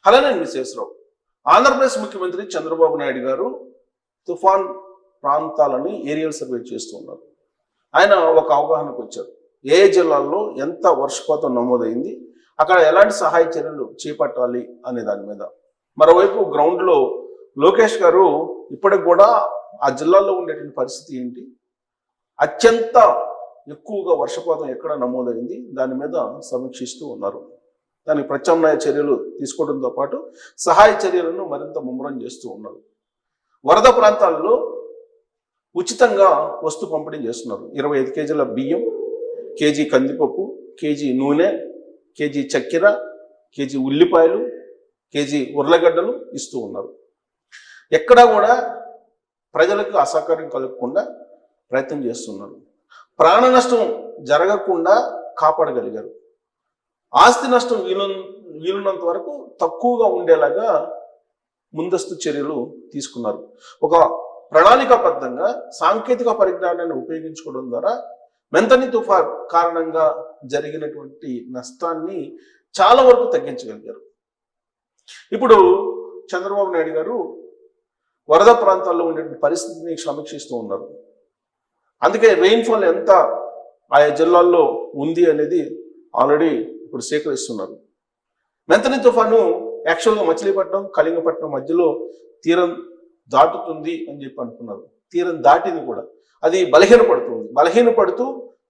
Hello, నేను విశ్వేశ్వరరావు. ఆంధ్రప్రదేశ్ ముఖ్యమంత్రి చంద్రబాబు నాయుడు గారు తుఫాన్ ప్రాంతాలని ఏరియల్ సర్వే చేస్తూ ఉన్నారు. ఆయన ఒక అవగాహనకు వచ్చారు. ఏ జిల్లాల్లో ఎంత వర్షపాతం నమోదైంది, అక్కడ ఎలాంటి సహాయ చర్యలు చేపట్టాలి అనే దాని మీద. మరోవైపు గ్రౌండ్లో లోకేష్ గారు ఇప్పటికి కూడా ఆ జిల్లాల్లో ఉండేటువంటి పరిస్థితి ఏంటి, అత్యంత ఎక్కువగా వర్షపాతం ఎక్కడ నమోదైంది దాని మీద సమీక్షిస్తూ ఉన్నారు. దానికి ప్రత్యామ్నాయ చర్యలు తీసుకోవడంతో పాటు సహాయ చర్యలను మరింత ముమ్మరం చేస్తూ ఉన్నారు. వరద ప్రాంతాల్లో ఉచితంగా వస్తు పంపిణీ చేస్తున్నారు. 25 కేజీల బియ్యం, కేజీ కందిపప్పు, కేజీ నూనె, కేజీ చక్కెర, కేజీ ఉల్లిపాయలు, కేజీ ఉర్లగడ్డలు ఇస్తూ ఉన్నారు. ఎక్కడా కూడా ప్రజలకు అసౌకర్యం కలగకుండా ప్రయత్నం చేస్తున్నారు. ప్రాణ నష్టం జరగకుండా కాపాడగలిగారు. ఆస్తి నష్టం వీలున్నంత వరకు తక్కువగా ఉండేలాగా ముందస్తు చర్యలు తీసుకున్నారు. ఒక ప్రణాళికాబద్ధంగా సాంకేతిక పరిజ్ఞానాన్ని ఉపయోగించుకోవడం ద్వారా మెంతని తుఫాన్ కారణంగా జరిగినటువంటి నష్టాన్ని చాలా వరకు తగ్గించగలిగారు. ఇప్పుడు చంద్రబాబు నాయుడు గారు వరద ప్రాంతాల్లో ఉండే పరిస్థితిని సమీక్షిస్తూ ఉన్నారు. అందుకే రెయిన్ఫాల్ ఎంత ఆయా జిల్లాల్లో ఉంది అనేది ఆల్రెడీ ఇప్పుడు సేకరిస్తున్నారు. మెంతని తుఫాను యాక్చువల్గా మచిలీపట్నం, కళింగపట్నం మధ్యలో తీరం దాటుతుంది అని చెప్పి అనుకున్నారు. తీరం దాటింది కూడా. అది బలహీనపడుతూ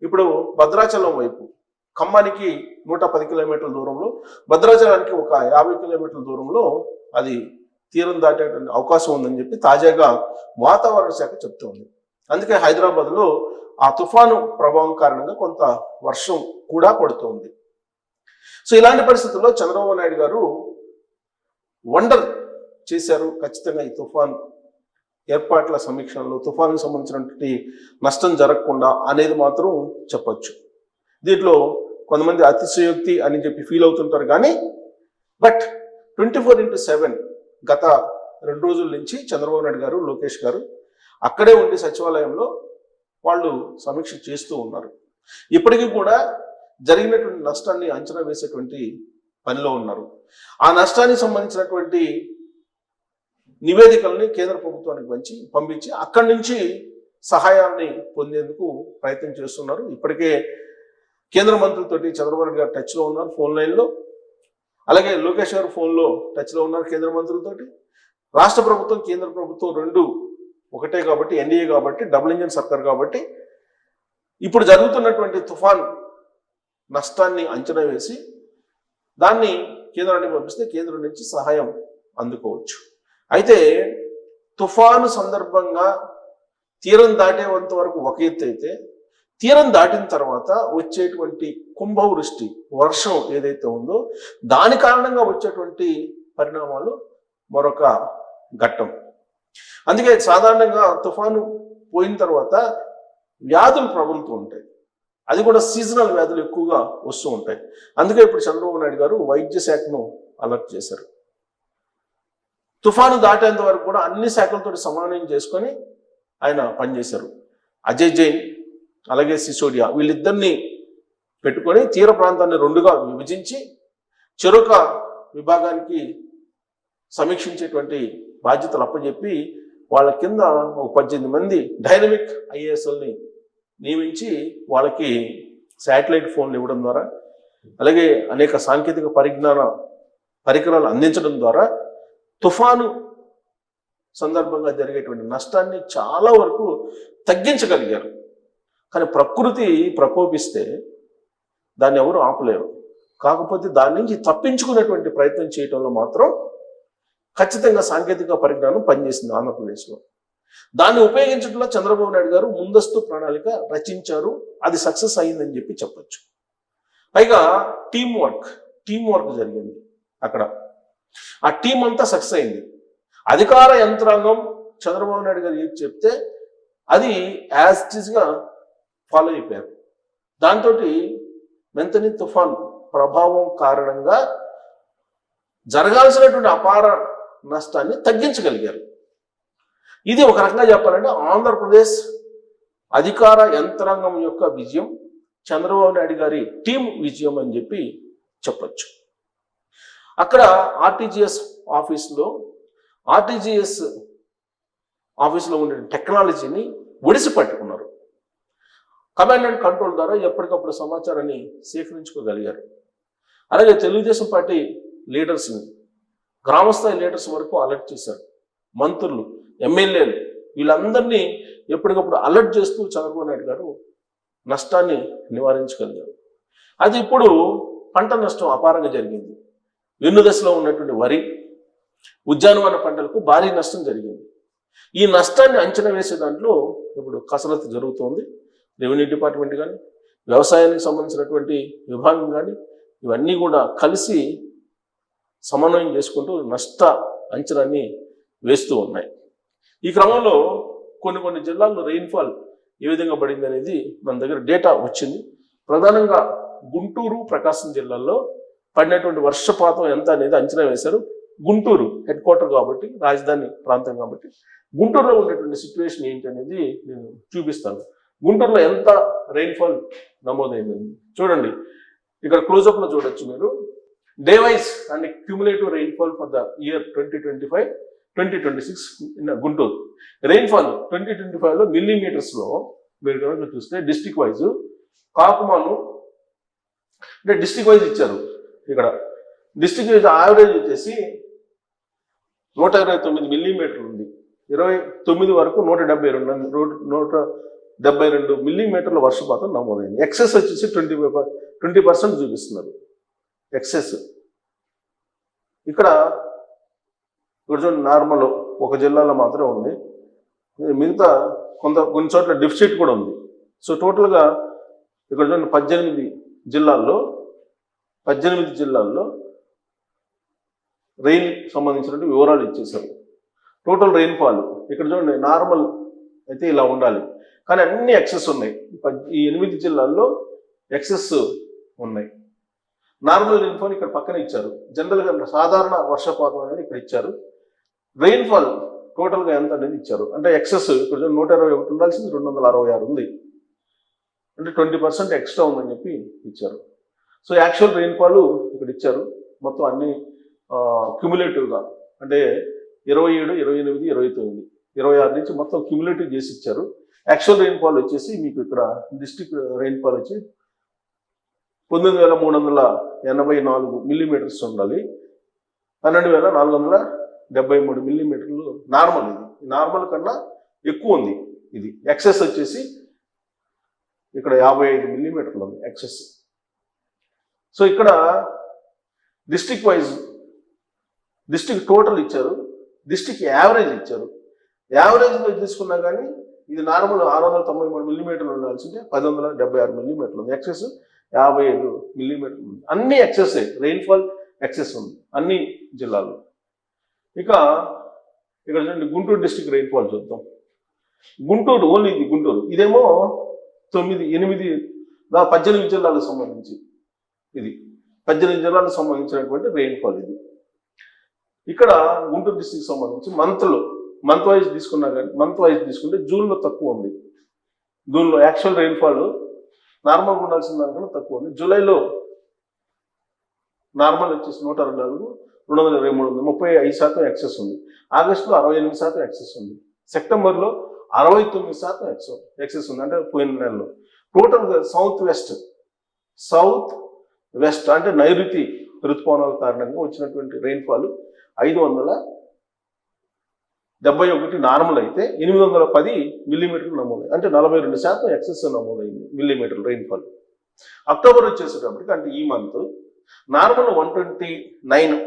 ఇప్పుడు భద్రాచలం వైపు, ఖమ్మానికి 110 కిలోమీటర్ల దూరంలో, భద్రాచలానికి ఒక 50 కిలోమీటర్ల దూరంలో అది తీరం దాటేటువంటి అవకాశం ఉందని చెప్పి తాజాగా వాతావరణ శాఖ చెప్తోంది. అందుకే హైదరాబాద్లో ఆ తుఫాను ప్రభావం కారణంగా కొంత వర్షం కూడా పడుతోంది. సో ఇలాంటి పరిస్థితుల్లో చంద్రబాబు నాయుడు గారు వండర్ చేశారు. ఖచ్చితంగా ఈ తుఫాన్ ఏర్పాట్ల సమీక్షలో తుఫానుకు సంబంధించినటువంటి నష్టం జరగకుండా అనేది మాత్రం చెప్పచ్చు. దీంట్లో కొంతమంది అతిశయోక్తి అని చెప్పి ఫీల్ అవుతుంటారు. కానీ బట్ 24/7 గత 2 రోజుల నుంచి చంద్రబాబు నాయుడు గారు, లోకేష్ గారు అక్కడే ఉండి సచివాలయంలో వాళ్ళు సమీక్ష చేస్తూ ఉన్నారు. ఇప్పటికీ కూడా జరిగినటువంటి నష్టాన్ని అంచనా వేసేటువంటి పనిలో ఉన్నారు. ఆ నష్టానికి సంబంధించినటువంటి నివేదికల్ని కేంద్ర ప్రభుత్వానికి పంపించి అక్కడి నుంచి సహాయాన్ని పొందేందుకు ప్రయత్నం చేస్తున్నారు. ఇప్పటికే కేంద్ర మంత్రులతోటి చంద్రబాబు నాయుడు గారు టచ్లో ఉన్నారు, ఫోన్ లైన్లో. అలాగే లోకేష్ గారు ఫోన్లో టచ్లో ఉన్నారు కేంద్ర మంత్రులతోటి. రాష్ట్ర ప్రభుత్వం, కేంద్ర ప్రభుత్వం రెండు ఒకటే కాబట్టి, ఎన్డీఏ కాబట్టి, డబుల్ ఇంజిన్ సర్కార్ కాబట్టి ఇప్పుడు జరుగుతున్నటువంటి తుఫాన్ నష్టాన్ని అంచనా వేసి దాన్ని కేంద్రానికి పంపిస్తే కేంద్రం నుంచి సహాయం అందుకోవచ్చు. అయితే తుఫాను సందర్భంగా తీరం దాటేంత వరకు ఒక ఎత్తు అయితే, తీరం దాటిన తర్వాత వచ్చేటువంటి కుంభవృష్టి వర్షం ఏదైతే ఉందో దాని కారణంగా వచ్చేటువంటి పరిణామాలు మరొక ఘట్టం. అందుకే సాధారణంగా తుఫాను పోయిన తర్వాత వ్యాధులు ప్రబలుతూ ఉంటాయి. అది కూడా సీజనల్ వ్యాధులు ఎక్కువగా వస్తూ ఉంటాయి. అందుకే ఇప్పుడు చంద్రబాబు నాయుడు గారు వైద్య శాఖను అలర్ట్ చేశారు. తుఫాను దాటేంత వరకు కూడా అన్ని శాఖలతో సమన్వయం చేసుకొని ఆయన పనిచేశారు. అజయ్ జైన్ అలాగే సిసోడియా వీళ్ళిద్దరిని పెట్టుకొని తీర ప్రాంతాన్ని 2గా విభజించి చెరొక విభాగానికి సమీక్షించేటువంటి బాధ్యతలు అప్పచెప్పి వాళ్ళ కింద ఒక 18 మంది డైనమిక్ ఐఏఎస్ఎల్ని నియమించి వాళ్ళకి శాటిలైట్ ఫోన్లు ఇవ్వడం ద్వారా, అలాగే అనేక సాంకేతిక పరికరాలు అందించడం ద్వారా తుఫాను సందర్భంగా జరిగేటువంటి నష్టాన్ని చాలా వరకు తగ్గించగలిగారు. కానీ ప్రకృతి ప్రకోపిస్తే దాన్ని ఎవరు ఆపలేరు. కాకపోతే దాని నుంచి తప్పించుకునేటువంటి ప్రయత్నం చేయడంలో మాత్రం ఖచ్చితంగా సాంకేతిక పరిజ్ఞానం పనిచేసింది ఆంధ్రప్రదేశ్లో. దాన్ని ఉపయోగించడంలో చంద్రబాబు నాయుడు గారు ముందస్తు ప్రణాళిక రచించారు. అది సక్సెస్ అయ్యిందని చెప్పి చెప్పచ్చు. పైగా టీం వర్క్ జరిగింది అక్కడ. ఆ టీం అంతా సక్సెస్ అయింది. అధికార యంత్రాంగం చంద్రబాబు నాయుడు గారు ఏది చెప్తే అది యాజ్ ఇట్ ఈస్గా ఫాలో అయిపోయారు. దాంతో మెంతని తుఫాన్ ప్రభావం కారణంగా జరగాల్సినటువంటి అపార నష్టాన్ని తగ్గించగలిగారు. ఇది ఒక రకంగా చెప్పాలంటే ఆంధ్రప్రదేశ్ అధికార యంత్రాంగం యొక్క విజయం, చంద్రబాబు నాయుడు గారి టీం విజయం అని చెప్పి చెప్పచ్చు. అక్కడ ఆర్టీజీఎస్ ఆఫీస్లో ఉండే టెక్నాలజీని ఒడిసి పట్టుకున్నారు. కమాండ్ అండ్ కంట్రోల్ ద్వారా ఎప్పటికప్పుడు సమాచారాన్ని సేకరించుకోగలిగారు. అలాగే తెలుగుదేశం పార్టీ లీడర్స్ని, గ్రామస్థాయి లీడర్స్ వరకు అలర్ట్ చేశారు. మంత్రులు, ఎమ్మెల్యేలు వీళ్ళందరినీ ఎప్పటికప్పుడు అలర్ట్ చేస్తూ చంద్రబాబు నాయుడు గారు నష్టాన్ని నివారించగలిగారు. అది ఇప్పుడు పంట నష్టం అపారంగా జరిగింది. వెన్ను దశలో ఉన్నటువంటి వరి, ఉద్యానవన పంటలకు భారీ నష్టం జరిగింది. ఈ నష్టాన్ని అంచనా వేసే దాంట్లో ఇప్పుడు కసరత్తు జరుగుతోంది. రెవెన్యూ డిపార్ట్మెంట్ కానీ, వ్యవసాయానికి సంబంధించినటువంటి విభాగం కానీ ఇవన్నీ కూడా కలిసి సమన్వయం చేసుకుంటూ నష్ట అంచనాన్ని వేస్తూ ఉన్నాయి. ఈ క్రమంలో కొన్ని జిల్లాల్లో రెయిన్ఫాల్ ఏ విధంగా పడింది అనేది మన దగ్గర డేటా వచ్చింది. ప్రధానంగా గుంటూరు, ప్రకాశం జిల్లాల్లో పడినటువంటి వర్షపాతం ఎంత అనేది అంచనా వేశారు. గుంటూరు హెడ్ క్వార్టర్ కాబట్టి, రాజధాని ప్రాంతం కాబట్టి గుంటూరులో ఉండేటువంటి సిచ్యువేషన్ ఏంటి అనేది నేను చూపిస్తాను. గుంటూరులో ఎంత రెయిన్ఫాల్ నమోదైంది చూడండి. ఇక్కడ క్లోజప్లో చూడొచ్చు మీరు. Day wise and cumulative rainfall for the year 2025-2026 in Guntur. Rainfall 2025లో మిల్లీమీటర్స్లో మీరు కనుక చూస్తే డిస్ట్రిక్ట్ వైజ్ కాకుమాను అంటే డిస్ట్రిక్ట్ వైజ్ ఇచ్చారు. ఇక్కడ డిస్ట్రిక్ట్ వైజ్ యావరేజ్ వచ్చేసి 129 మిల్లీమీటర్లు ఉంది. 29 వరకు 172 మిల్లీమీటర్ల వర్షపాతం నమోదైంది. ఎక్సెస్ వచ్చేసి 20% చూపిస్తున్నారు ఎక్సెస్. ఇక్కడ చూడండి, నార్మల్ ఒక జిల్లాలో మాత్రమే ఉంది. మిగతా కొన్ని చోట్ల డెఫిసిట్ కూడా ఉంది. సో టోటల్గా ఇక్కడ చూడండి 18 జిల్లాల్లో రెయిన్ సంబంధించినటువంటి వివరాలు ఇచ్చేసారు. టోటల్ రెయిన్ఫాల్ ఇక్కడ చూడండి, నార్మల్ అయితే ఇలా ఉండాలి కానీ అన్ని ఎక్సెస్ ఉన్నాయి. ఈ 8 జిల్లాల్లో ఎక్సెస్ ఉన్నాయి. నార్మల్ రెయిన్ఫాల్ ఇక్కడ పక్కన ఇచ్చారు. జనరల్గా సాధారణ వర్షపాతం అనేది ఇక్కడ ఇచ్చారు. రెయిన్ఫాల్ టోటల్గా ఎంత అనేది ఇచ్చారు. అంటే ఎక్సెస్ ఇక్కడ 121 ఉండాల్సింది 266 ఉంది. అంటే 20% ఎక్స్ట్రా ఉందని చెప్పి ఇచ్చారు. సో యాక్చువల్ రెయిన్ఫాల్ ఇక్కడ ఇచ్చారు. మొత్తం అన్ని క్యుములేటివ్గా అంటే 27, 28, 29, 26 నుంచి మొత్తం క్యుములేటివ్ చేసి ఇచ్చారు. యాక్చువల్ రెయిన్ఫాల్ వచ్చేసి మీకు ఇక్కడ డిస్ట్రిక్ట్ రెయిన్ఫాల్ వచ్చి 19,384 మిల్లీమీటర్స్ ఉండాలి. 12,473 మిల్లీమీటర్లు నార్మల్. ఇది నార్మల్ కన్నా ఎక్కువ ఉంది. ఇది ఎక్సెస్ వచ్చేసి ఇక్కడ 55 మిల్లీమీటర్లు ఉంది ఎక్సెస్. సో ఇక్కడ డిస్ట్రిక్ట్ వైజ్ డిస్ట్రిక్ట్ టోటల్ ఇచ్చారు, డిస్ట్రిక్ట్ యావరేజ్ ఇచ్చారు. యావరేజ్లో తీసుకున్నా కానీ ఇది నార్మల్ 693 మిల్లీమీటర్లు ఉండాల్సిందే 1076 మిల్లీమీటర్లు ఉంది. ఎక్సెస్ 55 మిల్లీమీటర్లు ఉంది. అన్ని ఎక్సెస్ రెయిన్ఫాల్ ఎక్సెస్ ఉంది అన్ని జిల్లాల్లో. ఇక ఇక్కడ చూడండి గుంటూరు డిస్ట్రిక్ట్ రెయిన్ఫాల్ చూద్దాం. గుంటూరు ఓన్లీ ఇది గుంటూరు. ఇదేమో 18 జిల్లాలకు సంబంధించి ఇది 18 జిల్లాలకు సంబంధించినటువంటి రెయిన్ఫాల్ ఇది. ఇక్కడ గుంటూరు డిస్ట్రిక్ట్ సంబంధించి మంత్ వైజ్ తీసుకున్నా కానీ మంత్ వైజ్ తీసుకుంటే జూన్లో తక్కువ ఉంది. జూన్లో యాక్చువల్ రెయిన్ఫాల్ నార్మల్గా ఉండాల్సిన దానికన్నా తక్కువ ఉంది. జూలైలో నార్మల్ వచ్చేసి 124, 223 ఉంది. 35% ఎక్సెస్ ఉంది. ఆగస్టులో 68% ఎక్సెస్ ఉంది. సెప్టెంబర్లో 69% ఎక్సెస్ ఉంది. అంటే పోయిన నెలలో టోటల్గా సౌత్ వెస్ట్ అంటే నైరుతి ఋతుపవనాల కారణంగా వచ్చినటువంటి రెయిన్ఫాల్ 571 నార్మల్ అయితే 810 మిల్లీమీటర్లు నమోదైంది. అంటే 42% ఎక్సెస్ నమోదైంది మిల్లీమీటర్లు రెయిన్ఫాల్. అక్టోబర్ వచ్చేసేటప్పటికి అంటే ఈ మంత్ నార్మల్ 129.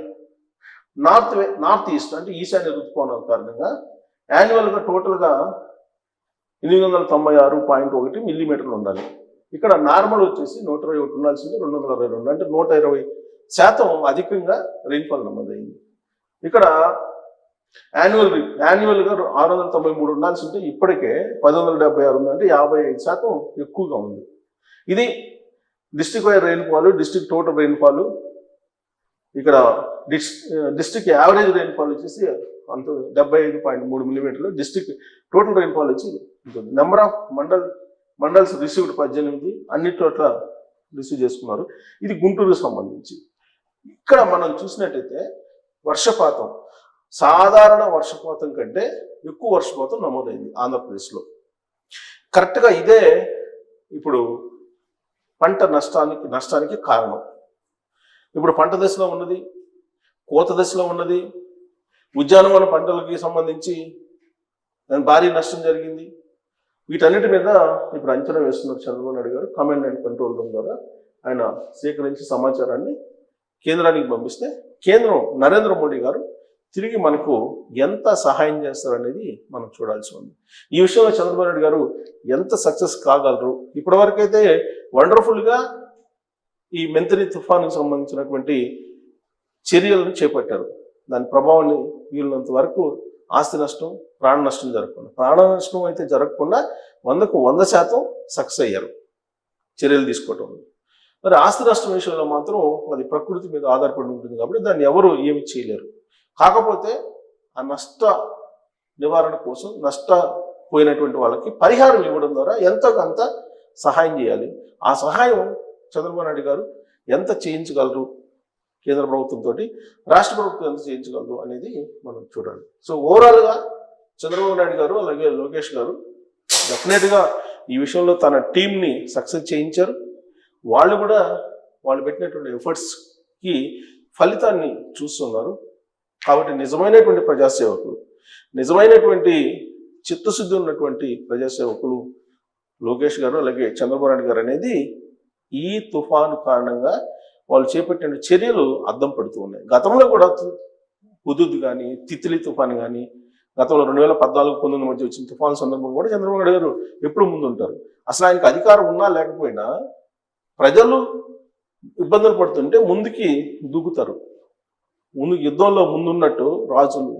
నార్త్ ఈస్ట్ అంటే ఈశాన్య ఋతుపవనాల కారణంగా యాన్యువల్గా టోటల్గా 896.1 మిల్లీమీటర్లు ఉండాలి. ఇక్కడ నార్మల్ వచ్చేసి 121 ఉండాల్సింది 222 అంటే 120% అధికంగా రెయిన్ఫాల్ నమోదైంది. ఇక్కడ యాన్యువల్గా 693 ఉండాల్సింటే ఇప్పటికే 1176 ఉంది. అంటే 55% ఎక్కువగా ఉంది. ఇది district wide rainfall, district total rainfall. ఇక్కడ డిస్ట్రిక్ట్ యావరేజ్ రెయిన్ఫాల్ వచ్చేసి అంత 75.3 మిల్లీమీటర్లు. డిస్ట్రిక్ట్ టోటల్ రెయిన్ఫాల్ వచ్చి నెంబర్ ఆఫ్ మండల్స్ రిసీవ్డ్ 18 అన్ని చోట్ల రిసీవ్ చేసుకున్నారు. ఇది గుంటూరుకు సంబంధించి. ఇక్కడ మనం చూసినట్టయితే వర్షపాతం సాధారణ వర్షపాతం కంటే ఎక్కువ వర్షపాతం నమోదైంది ఆంధ్రప్రదేశ్లో. కరెక్ట్గా ఇదే ఇప్పుడు పంట నష్టానికి కారణం. ఇప్పుడు పంట దశలో ఉన్నది, కోత దశలో ఉన్నది, ఉద్యానవన పంటలకి సంబంధించి భారీ నష్టం జరిగింది. వీటన్నిటి మీద ఇప్పుడు అంచనా వేస్తున్నారు చంద్రబాబు నాయుడు గారు. కమాండ్ అండ్ కంట్రోల్ రూమ్ ద్వారా ఆయన సేకరించి సమాచారాన్ని కేంద్రానికి పంపిస్తే కేంద్రం నరేంద్ర మోడీ గారు తిరిగి మనకు ఎంత సహాయం చేస్తారనేది మనం చూడాల్సి ఉంది. ఈ విషయంలో చంద్రబాబు నాయుడు గారు ఎంత సక్సెస్ కాగలరు? ఇప్పటివరకైతే వండర్ఫుల్గా ఈ మెంతని తుఫానుకు సంబంధించినటువంటి చర్యలను చేపట్టారు. దాని ప్రభావాన్ని వీళ్ళంత వరకు ఆస్తి నష్టం, ప్రాణ నష్టం జరగకుండా, ప్రాణ నష్టం అయితే జరగకుండా 100కు 100% సక్సెస్ అయ్యారు చర్యలు తీసుకోవటం. మరి ఆస్తి నష్టం విషయంలో మాత్రం అది ప్రకృతి మీద ఆధారపడి ఉంటుంది కాబట్టి దాన్ని ఎవరు ఏమి చేయలేరు. కాకపోతే ఆ నష్ట నివారణ కోసం నష్టపోయినటువంటి వాళ్ళకి పరిహారం ఇవ్వడం ద్వారా ఎంతో కొంత సహాయం చేయాలి. ఆ సహాయం చంద్రబాబు నాయుడు గారు ఎంత చేయించగలరు, కేంద్ర ప్రభుత్వంతో రాష్ట్ర ప్రభుత్వం ఎంత చేయించగలరు అనేది మనం చూడాలి. సో ఓవరాల్గా చంద్రబాబు నాయుడు గారు అలాగే లోకేష్ గారు డెఫినెట్గా ఈ విషయంలో తన టీంని సక్సెస్ చేయించారు. వాళ్ళు పెట్టినటువంటి ఎఫర్ట్స్కి ఫలితాన్ని చూస్తున్నారు. కాబట్టి నిజమైనటువంటి ప్రజాసేవకులు, నిజమైనటువంటి చిత్తశుద్ధి ఉన్నటువంటి ప్రజాసేవకులు లోకేష్ గారు అలాగే చంద్రబాబు నాయుడు గారు అనేది ఈ తుఫాను కారణంగా వాళ్ళు చేపట్టిన చర్యలు అద్దం పడుతూ ఉన్నాయి. గతంలో కూడా హుదూద్ కానీ, తిత్లీ తుఫాను కానీ, గతంలో 2014-19 మధ్య వచ్చిన తుఫాను సందర్భం కూడా చంద్రబాబు నాయుడు గారు ఎప్పుడు ముందు ఉంటారు. అసలు ఆయనకు అధికారం ఉన్నా లేకపోయినా ప్రజలు ఇబ్బందులు పడుతుంటే ముందుకి దూకుతారు. యుద్ధంలో ముందున్నట్టు రాజులు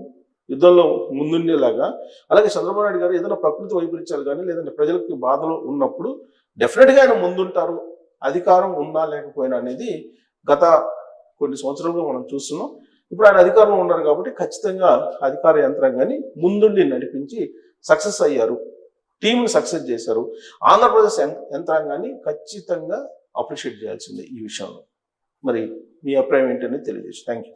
యుద్ధంలో ముందుండేలాగా, అలాగే చంద్రబాబు నాయుడు గారు ఏదైనా ప్రకృతి వైపరీత్యాలు కానీ లేదంటే ప్రజలకి బాధలు ఉన్నప్పుడు డెఫినెట్గా ఆయన ముందుంటారు, అధికారం ఉన్నా లేకపోయినా అనేది గత కొన్ని సంవత్సరాలుగా మనం చూస్తున్నాం. ఇప్పుడు ఆయన అధికారంలో ఉన్నారు కాబట్టి ఖచ్చితంగా అధికార యంత్రాంగాన్ని ముందుండి నడిపించి సక్సెస్ అయ్యారు, టీంని సక్సెస్ చేశారు. ఆంధ్రప్రదేశ్ యంత్రాంగాన్ని ఖచ్చితంగా అప్రిషియేట్ చేయాల్సిందే ఈ విషయంలో. మరి మీ అభిప్రాయం ఏంటనేది తెలియజేసి థ్యాంక్ యూ.